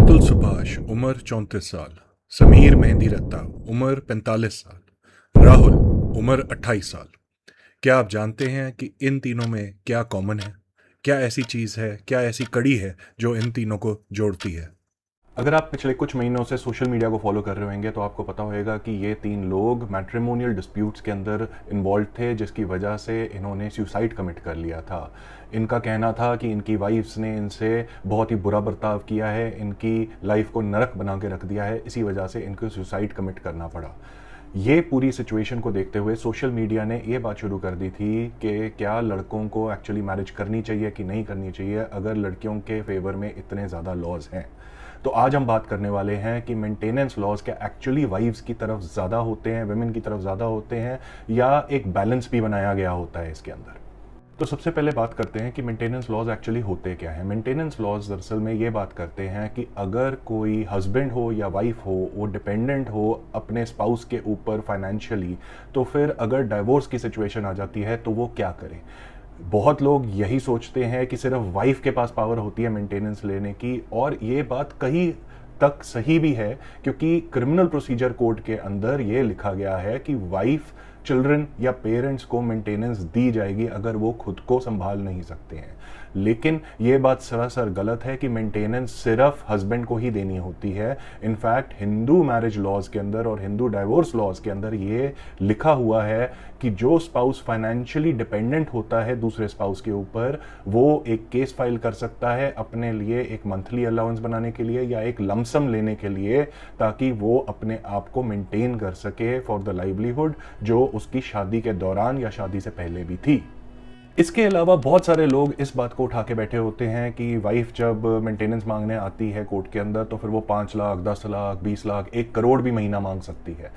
अतुल सुभाष उम्र 34 साल, समीर मेहंदी रत्ता उम्र 45 साल, राहुल उम्र 28 साल। क्या आप जानते हैं कि इन तीनों में क्या कॉमन है? क्या ऐसी चीज़ है, क्या ऐसी कड़ी है जो इन तीनों को जोड़ती है? अगर आप पिछले कुछ महीनों से सोशल मीडिया को फॉलो कर रहे होंगे तो आपको पता होगा कि ये तीन लोग मैट्रिमोनियल डिस्प्यूट्स के अंदर इन्वॉल्व थे, जिसकी वजह से इन्होंने सुसाइड कमिट कर लिया था। इनका कहना था कि इनकी वाइफ्स ने इनसे बहुत ही बुरा बर्ताव किया है, इनकी लाइफ को नरक बना के रख दिया है, इसी वजह से इनको सुसाइड कमिट करना पड़ा। ये पूरी सिचुएशन को देखते हुए सोशल मीडिया ने ये बात शुरू कर दी थी कि क्या लड़कों को एक्चुअली मैरिज करनी चाहिए कि नहीं करनी चाहिए अगर लड़कियों के फेवर में इतने ज़्यादा लॉज हैं। तो आज हम बात करने वाले हैं कि मेंटेनेंस लॉज क्या एक्चुअली वाइफ्स की तरफ ज़्यादा होते हैं, वुमेन की तरफ ज़्यादा होते हैं, या एक बैलेंस भी बनाया गया होता है इसके अंदर। तो सबसे पहले बात करते हैं कि मेंटेनेंस लॉज एक्चुअली होते क्या हैं। मेंटेनेंस लॉज दरअसल में ये बात करते हैं कि अगर कोई हस्बैंड हो या वाइफ हो, वो डिपेंडेंट हो अपने स्पाउस के ऊपर फाइनेंशियली, तो फिर अगर डाइवोर्स की सिचुएशन आ जाती है तो वो क्या करें। बहुत लोग यही सोचते हैं कि सिर्फ वाइफ के पास पावर होती है मेंटेनेंस लेने की, और ये बात कहीं तक सही भी है, क्योंकि क्रिमिनल प्रोसीजर कोड के अंदर ये लिखा गया है कि वाइफ, चिल्ड्रन या पेरेंट्स को मेंटेनेंस दी जाएगी अगर वो खुद को संभाल नहीं सकते हैं। लेकिन ये बात सरासर गलत है कि मेंटेनेंस सिर्फ हस्बैंड को ही देनी होती है। इनफैक्ट हिंदू मैरिज लॉज के अंदर और हिंदू डाइवोर्स लॉज के अंदर ये लिखा हुआ है कि जो स्पाउस फाइनेंशियली डिपेंडेंट होता है दूसरे स्पाउस के ऊपर, वो एक केस फाइल कर सकता है अपने लिए एक मंथली अलाउंस बनाने के लिए या एक लमसम लेने के लिए, ताकि वो अपने आप को मेंटेन कर सके फॉर द लाइवलीहुड जो उसकी शादी के दौरान या शादी से पहले भी थी। इसके अलावा बहुत सारे लोग इस बात को उठा के बैठे होते हैं कि वाइफ जब मेंटेनेंस मांगने आती है कोर्ट के अंदर तो फिर वो 5 लाख, 10 लाख, 20 लाख, 1 करोड़ भी महीना मांग सकती है।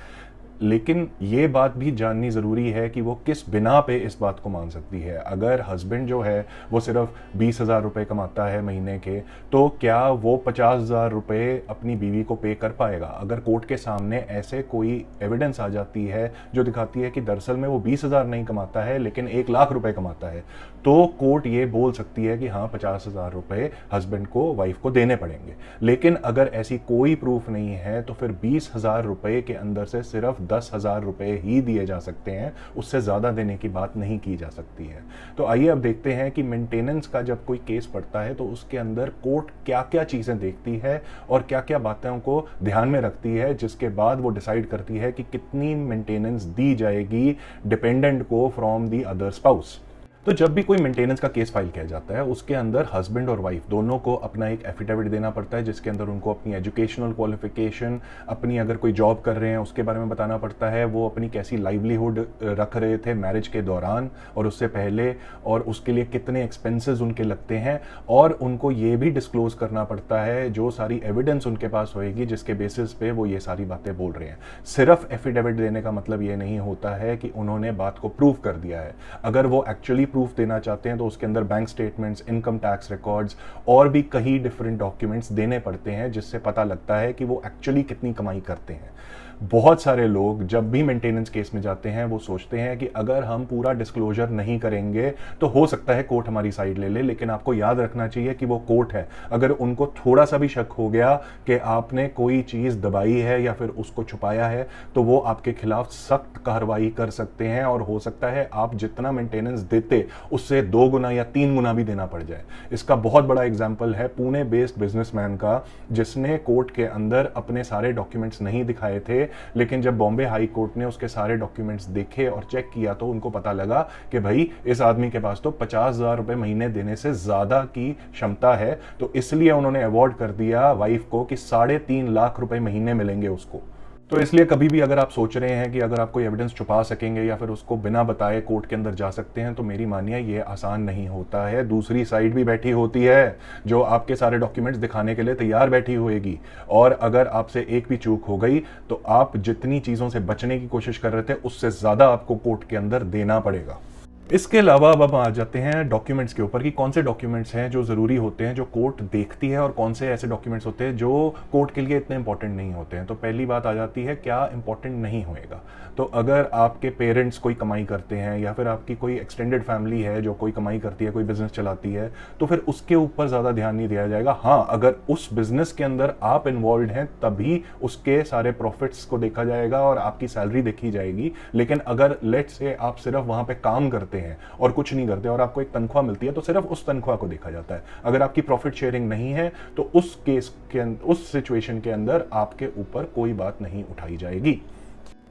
लेकिन ये बात भी जाननी ज़रूरी है कि वो किस बिना पे इस बात को मान सकती है। अगर हस्बैंड जो है वो सिर्फ 20,000 रुपये कमाता है महीने के, तो क्या वो 50,000 रुपये अपनी बीवी को पे कर पाएगा? अगर कोर्ट के सामने ऐसे कोई एविडेंस आ जाती है जो दिखाती है कि दरअसल में वो 20,000 नहीं कमाता है लेकिन 1 लाख रुपए कमाता है, तो कोर्ट ये बोल सकती है कि हाँ 50,000 रुपये हस्बैंड को, वाइफ को देने पड़ेंगे। लेकिन अगर ऐसी कोई प्रूफ नहीं है तो फिर 20,000 रुपये के अंदर से सिर्फ 10,000 रुपये ही दिए जा सकते हैं, उससे ज़्यादा देने की बात नहीं की जा सकती है। तो आइए अब देखते हैं कि मेंटेनेंस का जब कोई केस पड़ता है तो उसके अंदर कोर्ट क्या क्या चीज़ें देखती है और क्या क्या बातों को ध्यान में रखती है, जिसके बाद वो डिसाइड करती है कि कितनी मेंटेनेंस दी जाएगी डिपेंडेंट को फ्रॉम दी अदर स्पाउस। तो जब भी कोई मेंटेनेंस का केस फाइल किया जाता है उसके अंदर हस्बैंड और वाइफ दोनों को अपना एक एफिडेविट देना पड़ता है, जिसके अंदर उनको अपनी एजुकेशनल क्वालिफिकेशन, अपनी अगर कोई जॉब कर रहे हैं उसके बारे में बताना पड़ता है, वो अपनी कैसी लाइवलीहुड रख रहे थे मैरिज के दौरान और उससे पहले, और उसके लिए कितने एक्सपेंसेस उनके लगते हैं, और उनको ये भी डिस्क्लोज करना पड़ता है जो सारी एविडेंस उनके पास होएगी जिसके बेसिस पे वो ये सारी बातें बोल रहे हैं। सिर्फ एफिडेविट देने का मतलब ये नहीं होता है कि उन्होंने बात को प्रूव कर दिया है। अगर वो एक्चुअली प्रूफ देना चाहते हैं तो उसके अंदर bank statements, income tax records और भी कई डिफरेंट डॉक्यूमेंट्स देने पड़ते हैं, जिससे पता लगता है कि वो एक्चुअली कितनी कमाई करते हैं। बहुत सारे लोग जब भी मेंटेनेंस केस में जाते हैं वो सोचते हैं कि अगर हम पूरा डिस्क्लोजर नहीं करेंगे तो हो सकता है कोर्ट हमारी साइड ले ले, लेकिन आपको याद रखना चाहिए कि वो कोर्ट है। अगर उनको थोड़ा सा भी शक हो गया कि आपने कोई चीज़ दबाई है या फिर उसको छुपाया है तो वो आपके खिलाफ सख्त कार्रवाई कर सकते हैं, और हो सकता है आप जितना मेंटेनेंस देते उससे 2 गुना या 3 गुना भी देना पड़ जाए। इसका बहुत बड़ा एग्जाम्पल है पुणे बेस्ड बिजनेसमैन का, जिसने कोर्ट के अंदर अपने सारे डॉक्यूमेंट्स नहीं दिखाए थे, लेकिन जब बॉम्बे हाई कोर्ट ने उसके सारे डॉक्यूमेंट्स देखे और चेक किया तो उनको पता लगा कि भाई इस आदमी के पास तो 50,000 रुपए महीने देने से ज्यादा की क्षमता है, तो इसलिए उन्होंने अवार्ड कर दिया वाइफ को कि 3.5 लाख रुपए महीने मिलेंगे उसको। तो इसलिए कभी भी अगर आप सोच रहे हैं कि अगर आप कोई एविडेंस छुपा सकेंगे या फिर उसको बिना बताए कोर्ट के अंदर जा सकते हैं, तो मेरी मानिए ये आसान नहीं होता है। दूसरी साइड भी बैठी होती है जो आपके सारे डॉक्यूमेंट्स दिखाने के लिए तैयार बैठी होएगी, और अगर आपसे एक भी चूक हो गई तो आप जितनी चीज़ों से बचने की कोशिश कर रहे थे उससे ज़्यादा आपको कोर्ट के अंदर देना पड़ेगा। इसके अलावा अब आ जाते हैं डॉक्यूमेंट्स के ऊपर कि कौन से डॉक्यूमेंट्स हैं जो ज़रूरी होते हैं, जो कोर्ट देखती है, और कौन से ऐसे डॉक्यूमेंट्स होते हैं जो कोर्ट के लिए इतने इंपॉर्टेंट नहीं होते हैं। तो पहली बात आ जाती है क्या इंपॉर्टेंट नहीं होएगा। तो अगर आपके पेरेंट्स कोई कमाई करते हैं या फिर आपकी कोई एक्सटेंडेड फैमिली है जो कोई कमाई करती है, कोई बिजनेस चलाती है, तो फिर उसके ऊपर ज़्यादा ध्यान नहीं दिया जाएगा। हाँ, अगर उस बिजनेस के अंदर आप इन्वॉल्व हैं तभी उसके सारे प्रॉफिट्स को देखा जाएगा और आपकी सैलरी देखी जाएगी। लेकिन अगर लेट्स से आप सिर्फ वहां पे काम करते हैं और कुछ नहीं करते और आपको एक तनख्वाह मिलती है, तो सिर्फ उस तनख्वाह को देखा जाता है। अगर आपकी प्रॉफिट शेयरिंग नहीं है तो उस केस के उस सिचुएशन के अंदर आपके ऊपर कोई बात नहीं उठाई जाएगी।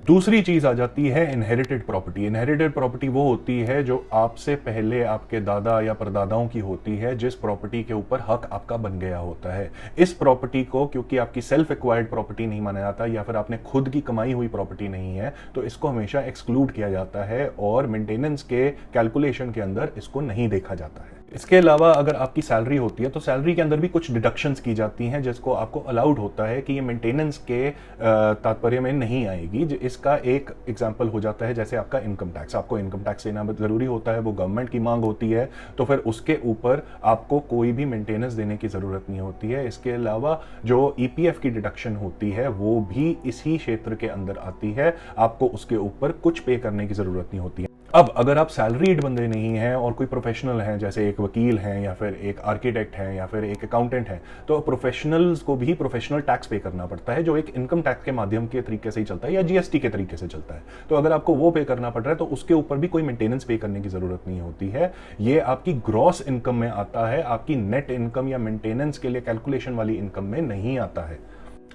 दूसरी चीज आ जाती है इनहेरिटेड प्रॉपर्टी। इनहेरिटेड प्रॉपर्टी वो होती है जो आपसे पहले आपके दादा या परदादाओं की होती है, जिस प्रॉपर्टी के ऊपर हक आपका बन गया होता है। इस प्रॉपर्टी को क्योंकि आपकी सेल्फ एक्वायर्ड प्रॉपर्टी नहीं माना जाता या फिर आपने खुद की कमाई हुई प्रॉपर्टी नहीं है, तो इसको हमेशा एक्सक्लूड किया जाता है और मेंटेनेंस के कैलकुलेशन के अंदर इसको नहीं देखा जाता है। इसके अलावा अगर आपकी सैलरी होती है तो सैलरी के अंदर भी कुछ डिडक्शंस की जाती हैं जिसको आपको अलाउड होता है कि ये मेंटेनेंस के तात्पर्य में नहीं आएगी। इसका एक एग्जांपल हो जाता है जैसे आपका इनकम टैक्स। आपको इनकम टैक्स देना जरूरी होता है, वो गवर्नमेंट की मांग होती है, तो फिर उसके ऊपर आपको कोई भी मेंटेनेंस देने की जरूरत नहीं होती है। इसके अलावा जो ईपीएफ की डिडक्शन होती है वो भी इसी क्षेत्र के अंदर आती है, आपको उसके ऊपर कुछ पे करने की जरूरत नहीं होती है। अब अगर आप सैलरीड बंदे नहीं हैं और कोई प्रोफेशनल हैं, जैसे एक वकील हैं या फिर एक आर्किटेक्ट हैं या फिर एक अकाउंटेंट हैं, तो प्रोफेशनल्स को भी प्रोफेशनल टैक्स पे करना पड़ता है जो एक इनकम टैक्स के माध्यम के तरीके से ही चलता है या जीएसटी के तरीके से चलता है। तो अगर आपको वो पे करना पड़ रहा है तो उसके ऊपर भी कोई मेंटेनेंस पे करने की जरूरत नहीं होती है। ये आपकी ग्रॉस इनकम में आता है, आपकी नेट इनकम या मेंटेनेंस के लिए कैलकुलेशन वाली इनकम में नहीं आता है।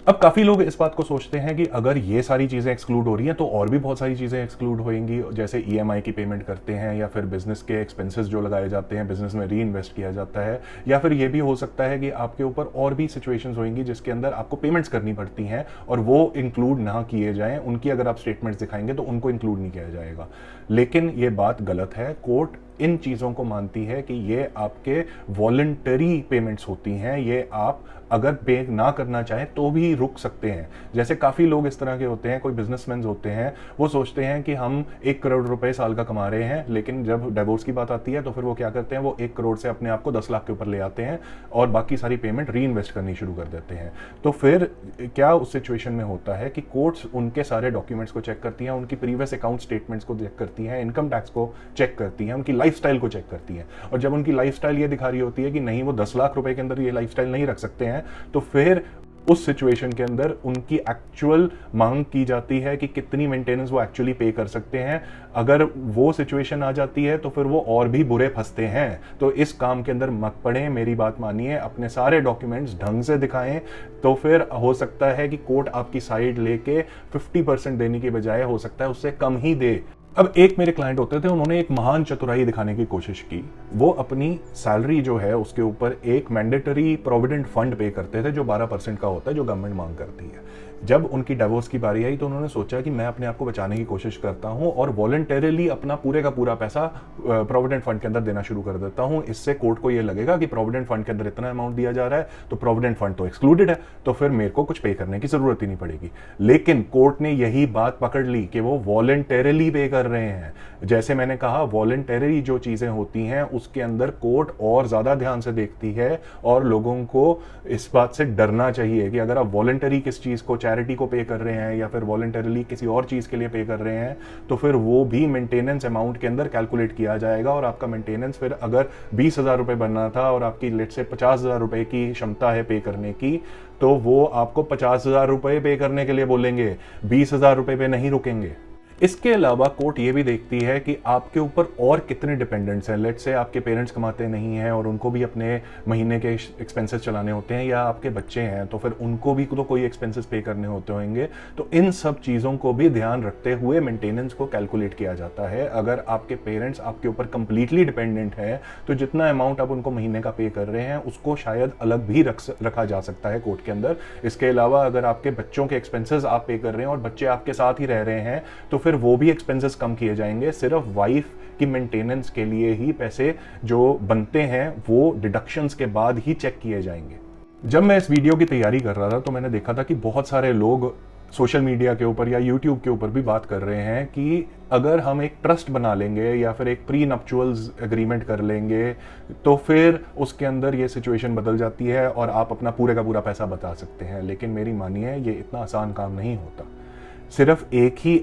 अब काफी लोग इस बात को सोचते हैं कि अगर ये सारी चीजें एक्सक्लूड हो रही हैं तो और भी बहुत सारी चीजें एक्सक्लूड होंगी, जैसे ईएमआई की पेमेंट करते हैं या फिर बिजनेस के एक्सपेंसेस जो लगाए जाते हैं, बिजनेस में री इन्वेस्ट किया जाता है, या फिर ये भी हो सकता है कि आपके ऊपर और भी सिचुएशंस होंगी जिसके अंदर आपको पेमेंट्स करनी पड़ती हैं और वो इंक्लूड ना किए जाएं। उनकी अगर आप स्टेटमेंट्स दिखाएंगे तो उनको इंक्लूड नहीं किया जाएगा। लेकिन ये बात गलत है। कोर्ट इन चीजों को मानती है कि ये आपके वॉलंटरी पेमेंट्स होती हैं, ये आप अगर पे ना करना चाहें तो भी रुक सकते हैं। जैसे काफी लोग इस तरह के होते हैं, कोई बिजनेसमैन होते हैं, वो सोचते हैं कि हम 1 करोड़ रुपए साल का कमा रहे हैं, लेकिन जब डिवोर्स की बात आती है तो फिर वो क्या करते हैं, वो 1 करोड़ से अपने आप को 10 लाख के ऊपर ले आते हैं और बाकी सारी पेमेंट री इन्वेस्ट करनी शुरू कर देते हैं। तो फिर क्या उस सिचुएशन में होता है कि कोर्ट्स उनके सारे डॉक्यूमेंट्स को चेक करती हैं, उनकी प्रीवियस अकाउंट स्टेटमेंट्स को चेक करती हैं, इनकम टैक्स को चेक करती हैं, उनकी लाइफस्टाइल को चेक करती हैं। और जब उनकी लाइफस्टाइल ये दिखा रही होती है कि नहीं, वो 10 लाख रुपए के अंदर ये लाइफस्टाइल नहीं रख सकते हैं, तो फिर उस सिचुएशन के अंदर उनकी एक्चुअल मांग की जाती है कि कितनी मेंटेनेंस वो एक्चुअली पे कर सकते हैं। अगर वो सिचुएशन आ जाती है तो फिर वो और भी बुरे फंसते हैं। तो इस काम के अंदर मत पड़े, मेरी बात मानिए, अपने सारे डॉक्यूमेंट्स ढंग से दिखाएं, तो फिर हो सकता है कि कोर्ट आपकी साइड लेके 50% देने की बजाय हो सकता है उससे कम ही दे। अब एक मेरे क्लाइंट होते थे, उन्होंने एक महान चतुराई दिखाने की कोशिश की। वो अपनी सैलरी जो है उसके ऊपर एक मैंडेटरी प्रोविडेंट फंड पे करते थे जो 12% का होता है, जो गवर्नमेंट मांग करती है। जब उनकी डिवोर्स की बारी आई तो उन्होंने सोचा कि मैं अपने आप को बचाने की कोशिश करता हूं और वॉलंटरीली अपना पूरे का पूरा पैसा प्रोविडेंट फंड के अंदर देना शुरू कर देता हूं। इससे कोर्ट को यह लगेगा कि प्रोविडेंट फंड के अंदर इतना अमाउंट दिया जा रहा है तो प्रोविडेंट फंड तो एक्सक्लूडेड है, तो फिर मेरे को कुछ पे करने की जरूरत ही नहीं पड़ेगी। लेकिन कोर्ट ने यही बात पकड़ ली कि वो वॉलंटरीली पे कर रहे हैं। जैसे मैंने कहा, वॉलंटरी जो चीजें होती हैं उसके अंदर कोर्ट और ज्यादा ध्यान से देखती है और लोगों को इस बात से डरना चाहिए कि अगर आप वॉलंटरी किस चीज को, चैरिटी को पे कर रहे हैं या फिर वॉलंटरीली किसी और चीज के लिए पे कर रहे हैं, तो फिर वो भी मेंटेनेंस अमाउंट के अंदर कैलकुलेट किया जाएगा और आपका मेंटेनेंस फिर अगर 20,000 रुपए बनना था और आपकी लेट से 50,000 रुपए की क्षमता है पे करने की, तो वो आपको 50,000 रुपए पे करने के लिए बोलेंगे, 20,000 रुपए पे नहीं रुकेंगे। इसके अलावा कोर्ट ये भी देखती है कि आपके ऊपर और कितने डिपेंडेंट्स हैं। लेट्स से आपके पेरेंट्स कमाते नहीं हैं और उनको भी अपने महीने के एक्सपेंसेस चलाने होते हैं, या आपके बच्चे हैं तो फिर उनको भी तो कोई एक्सपेंसेस पे करने होते होंगे। तो इन सब चीज़ों को भी ध्यान रखते हुए मेंटेनेंस को कैलकुलेट किया जाता है। अगर आपके पेरेंट्स आपके ऊपर कंप्लीटली डिपेंडेंट हैं तो जितना अमाउंट आप उनको महीने का पे कर रहे हैं उसको शायद अलग भी रखा जा सकता है कोर्ट के अंदर। इसके अलावा अगर आपके बच्चों के एक्सपेंसेस आप पे कर रहे हैं और बच्चे आपके साथ ही रह रहे हैं तो फिर वो भी एक्सपेंसेस कम किए जाएंगे। सिर्फ वाइफ की मेंटेनेंस के लिए ही पैसे जो बनते हैं वो डिडक्शंस के बाद ही चेक किए जाएंगे। जब मैं इस वीडियो की तैयारी कर रहा था तो मैंने देखा था कि बहुत सारे लोग सोशल मीडिया के ऊपर या यूट्यूब के ऊपर भी बात कर रहे हैं कि अगर हम एक ट्रस्ट बना लेंगे या फिर एक प्री नप्चुअल्स एग्रीमेंट कर लेंगे तो फिर उसके अंदर ये सिचुएशन बदल जाती है और आप अपना पूरे का पूरा पैसा बता सकते हैं। लेकिन मेरी मानिए ये इतना आसान काम नहीं होता। सिर्फ एक ही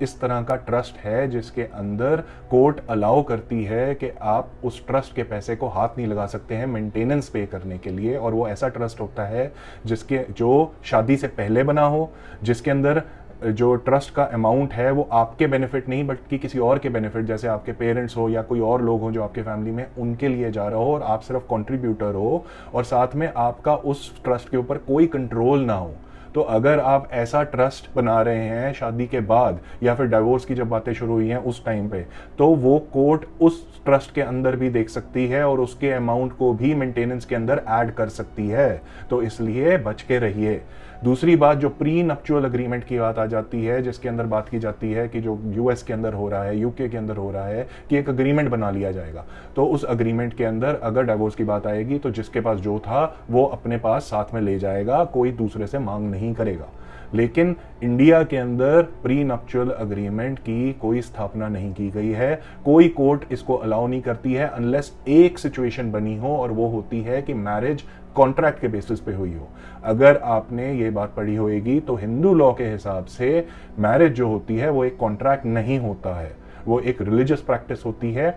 इस तरह का ट्रस्ट है जिसके अंदर कोर्ट अलाउ करती है कि आप उस ट्रस्ट के पैसे को हाथ नहीं लगा सकते हैं मेंटेनेंस पे करने के लिए, और वो ऐसा ट्रस्ट होता है जो शादी से पहले बना हो, जिसके अंदर जो ट्रस्ट का अमाउंट है वो आपके बेनिफिट नहीं बल्कि किसी और के बेनिफिट, जैसे आपके पेरेंट्स हो या कोई और लोग हो जो आपके फैमिली में, उनके लिए जा रहा हो और आप सिर्फ कंट्रीब्यूटर हो और साथ में आपका उस ट्रस्ट के ऊपर कोई कंट्रोल ना हो। तो अगर आप ऐसा ट्रस्ट बना रहे हैं शादी के बाद या फिर डिवोर्स की जब बातें शुरू हुई हैं उस टाइम पे, तो वो कोर्ट उस ट्रस्ट के अंदर भी देख सकती है और उसके अमाउंट को भी मेंटेनेंस के अंदर ऐड कर सकती है। तो इसलिए बच के रहिए। दूसरी बात, जो प्री नप्चुअल एग्रीमेंट की बात आ जाती है, जिसके अंदर बात की जाती है कि जो यूएस के अंदर हो रहा है, यूके के अंदर हो रहा है कि एक एग्रीमेंट बना लिया जाएगा, तो उस एग्रीमेंट के अंदर अगर डिवोर्स की बात आएगी तो जिसके पास जो था वो अपने पास साथ में ले जाएगा, कोई दूसरे से मांग नहीं करेगा। लेकिन इंडिया के अंदर प्री नप्चुअल एग्रीमेंट की कोई स्थापना नहीं की गई है। कोई कोर्ट इसको अलाउ नहीं करती है अनलेस एक सिचुएशन बनी हो, और वो होती है कि मैरिज कॉन्ट्रैक्ट के बेसिस पे हुई हो। अगर आपने ये बात पढ़ी होगी तो हिंदू लॉ के हिसाब से मैरिज जो होती है वो एक कॉन्ट्रैक्ट नहीं होता है, वो एक रिलीजियस प्रैक्टिस होती है,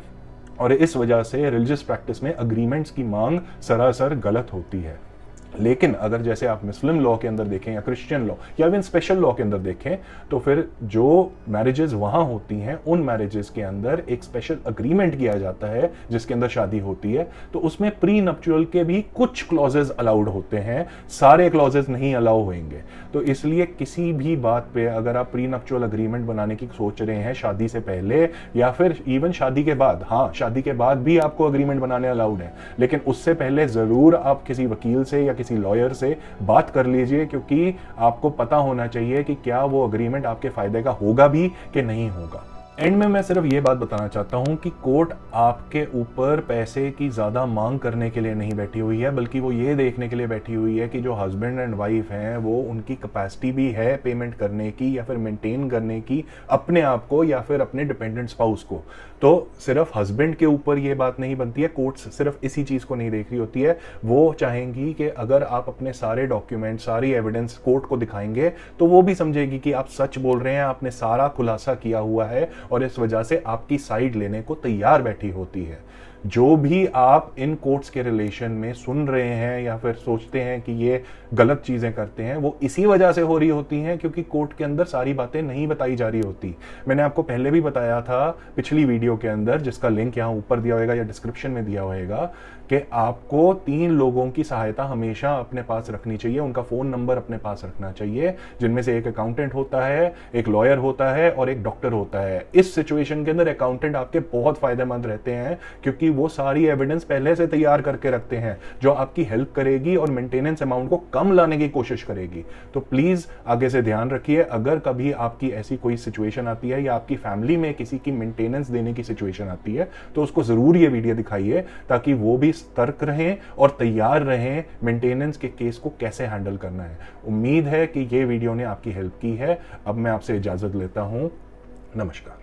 और इस वजह से रिलीजियस प्रैक्टिस में अग्रीमेंट्स की मांग सरासर गलत होती है। लेकिन अगर जैसे आप मुस्लिम लॉ के अंदर देखें या क्रिश्चियन लॉ या इवन स्पेशल लॉ के अंदर देखें, तो फिर जो मैरिजेस वहां होती हैं उन मैरिजेस के अंदर एक स्पेशल अग्रीमेंट किया जाता है जिसके अंदर शादी होती है। तो उसमें प्री नप्चुअल के भी कुछ क्लॉजेस अलाउड होते हैं, सारे क्लॉजेस नहीं अलाउ होंगे। तो इसलिए किसी भी बात पे अगर आप प्री नप्चुअल अग्रीमेंट बनाने की सोच रहे हैं शादी से पहले या फिर इवन शादी के बाद, हाँ शादी के बाद भी आपको अग्रीमेंट बनाने अलाउड है, लेकिन उससे पहले जरूर आप किसी वकील से या किसी लॉयर से बात कर लीजिए, क्योंकि आपको पता होना चाहिए कि क्या वो अग्रीमेंट आपके फायदे का होगा भी कि नहीं होगा। एंड में मैं सिर्फ ये बात बताना चाहता हूं कि कोर्ट आपके ऊपर पैसे की ज्यादा मांग करने के लिए नहीं बैठी हुई है, बल्कि वो ये देखने के लिए बैठी हुई है कि जो हस्बैंड एंड वाइफ हैं वो उनकी कैपेसिटी भी है पेमेंट करने की या फिर मेंटेन करने की अपने आप को या फिर अपने डिपेंडेंट स्पाउस को। तो सिर्फ हस्बैंड के ऊपर ये बात नहीं बनती है, कोर्ट सिर्फ इसी चीज को नहीं देख रही होती है। वो चाहेंगी कि अगर आप अपने सारे डॉक्यूमेंट, सारी एविडेंस कोर्ट को दिखाएंगे तो वो भी समझेगी कि आप सच बोल रहे हैं, आपने सारा खुलासा किया हुआ है और इस वजह से आपकी साइड लेने को तैयार बैठी होती है। जो भी आप इन कोर्ट्स के रिलेशन में सुन रहे हैं या फिर सोचते हैं कि ये गलत चीजें करते हैं, वो इसी वजह से हो रही होती हैं क्योंकि कोर्ट के अंदर सारी बातें नहीं बताई जा रही होती। मैंने आपको पहले भी बताया था पिछली वीडियो के अंदर, जिसका लिंक यहाँ ऊपर दिया होगा या डिस्क्रिप्शन में दिया होगा, कि आपको 3 लोगों की सहायता हमेशा अपने पास रखनी चाहिए, उनका फोन नंबर अपने पास रखना चाहिए, जिनमें से एक अकाउंटेंट होता है, एक लॉयर होता है और एक डॉक्टर होता है। इस सिचुएशन के अंदर अकाउंटेंट आपके बहुत फायदेमंद रहते हैं क्योंकि वो सारी एविडेंस पहले से तैयार करके रखते हैं जो आपकी हेल्प करेगी और मेंटेनेंस अमाउंट को कम लाने की कोशिश करेगी। तो प्लीज आगे से ध्यान रखिए, अगर कभी आपकी ऐसी कोई सिचुएशन आती है या आपकी फैमिली में किसी की मेंटेनेंस देने की सिचुएशन आती है तो उसको जरूर ये वीडियो दिखाइए ताकि वो भी सतर्क रहें और तैयार रहें मेंटेनेंस के केस को कैसे हैंडल करना है। उम्मीद है कि ये वीडियो ने आपकी हेल्प की है। अब मैं आपसे इजाजत लेता हूं। नमस्कार।